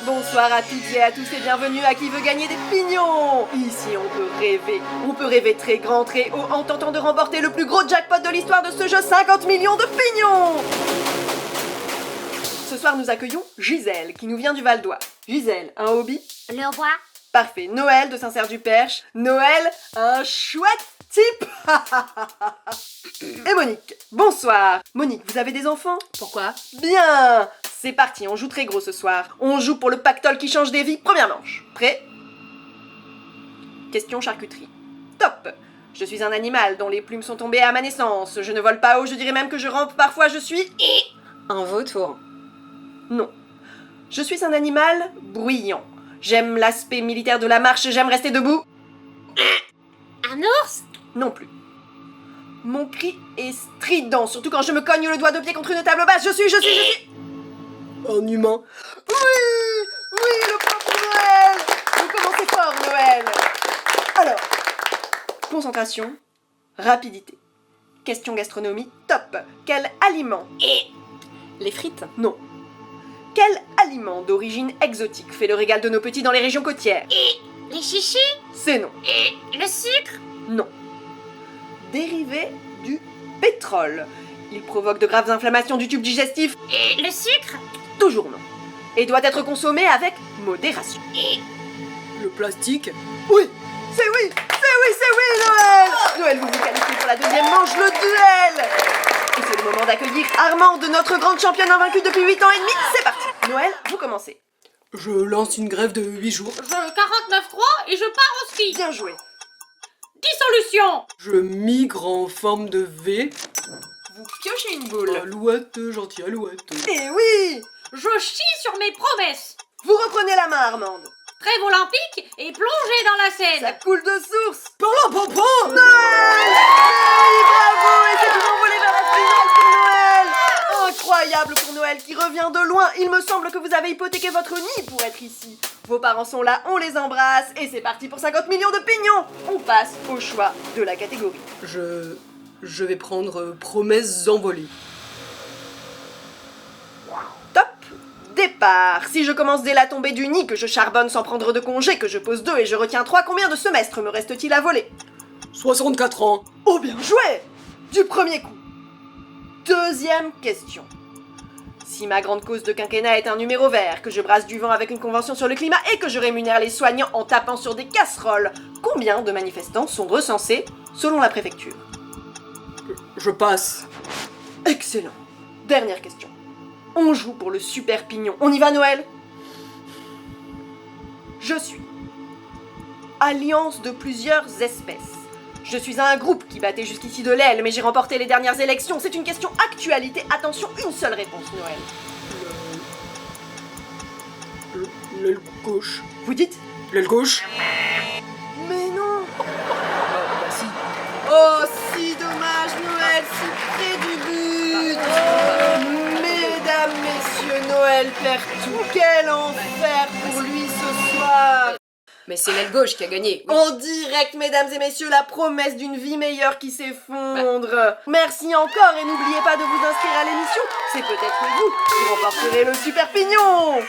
bonsoir à toutes et à tous et bienvenue à Qui veut gagner des pignons. Ici on peut rêver très grand, très haut en tentant de remporter le plus gros jackpot de l'histoire de ce jeu, 50 millions de pignons. Ce soir nous accueillons Gisèle qui nous vient du Val d'Oise. Gisèle, un hobby? Le roi. Parfait. Noël de Saint-Cerf-du-Perche. Noël, un chouette type. Et Monique, bonsoir. Monique, vous avez des enfants? Pourquoi? Bien. C'est parti, on joue très gros ce soir. On joue pour le pactole qui change des vies. Première manche. Prêt? Question charcuterie. Top. Je suis un animal dont les plumes sont tombées à ma naissance. Je ne vole pas haut, je dirais même que je rampe parfois. Je suis... Un vautour. Non. Je suis un animal bruyant. J'aime l'aspect militaire de la marche, j'aime rester debout. Un ours? Non plus. Mon cri est strident, surtout quand je me cogne le doigt de pied contre une table basse. Je suis... Un humain. Oui, le pape Noël. Vous commencez fort, Noël. Alors, concentration, rapidité. Question gastronomie, top. Quel aliment? Les frites. Non. Quel aliment d'origine exotique fait le régal de nos petits dans les régions côtières? Les chichis? C'est non. Le sucre? Non. Dérivé du pétrole. Il provoque de graves inflammations du tube digestif. Le sucre? Toujours non. Et doit être consommé avec modération. Le plastique? Oui, Noël. Noël, vous vous qualifiez pour la deuxième manche, le duel. Et c'est le moment d'accueillir Armande, notre grande championne invaincue depuis 8 ans et demi. C'est parti. Noël, vous commencez. Je lance une grève de 8 jours. Je 49.3 et je pars au ski. Bien joué. Dissolution. Je migre en forme de V. Vous piochez une boule. Alouette, gentille alouette. Et oui. Je chie sur mes promesses. Vous reprenez la main, Armande. Trêve olympique et plongée dans la Seine. Ça coule de source. Par là, papa! Noël! Oui, bravo! Et c'est tout envolé vers la finale pour Noël! Incroyable pour Noël qui revient de loin. Il me semble que vous avez hypothéqué votre nid pour être ici. Vos parents sont là, on les embrasse et c'est parti pour 50 millions de pignons. On passe au choix de la catégorie. Je vais prendre promesses envolées. Top! Départ. Si je commence dès la tombée du nid, que je charbonne sans prendre de congé, que je pose 2 et je retiens 3, combien de semestres me reste-t-il à voler? 64 ans. Oh, bien joué! Du premier coup. Deuxième question. Si ma grande cause de quinquennat est un numéro vert, que je brasse du vent avec une convention sur le climat et que je rémunère les soignants en tapant sur des casseroles, combien de manifestants sont recensés selon la préfecture? Je passe. Excellent. Dernière question. On joue pour le super pignon. On y va, Noël? Je suis alliance de plusieurs espèces. Je suis un groupe qui battait jusqu'ici de l'aile, mais j'ai remporté les dernières élections. C'est une question actualité. Attention, une seule réponse, Noël. L'aile gauche. Vous dites? L'aile gauche? Mais non! Bah si. Oh, si dommage, Noël, si près du but! Mesdames, messieurs, Noël perd tout. Quel enfer pour lui ce soir! Mais c'est l'aile gauche qui a gagné. En direct, mesdames et messieurs, la promesse d'une vie meilleure qui s'effondre. Merci encore et n'oubliez pas de vous inscrire à l'émission. C'est peut-être vous qui remporterez le super pignon.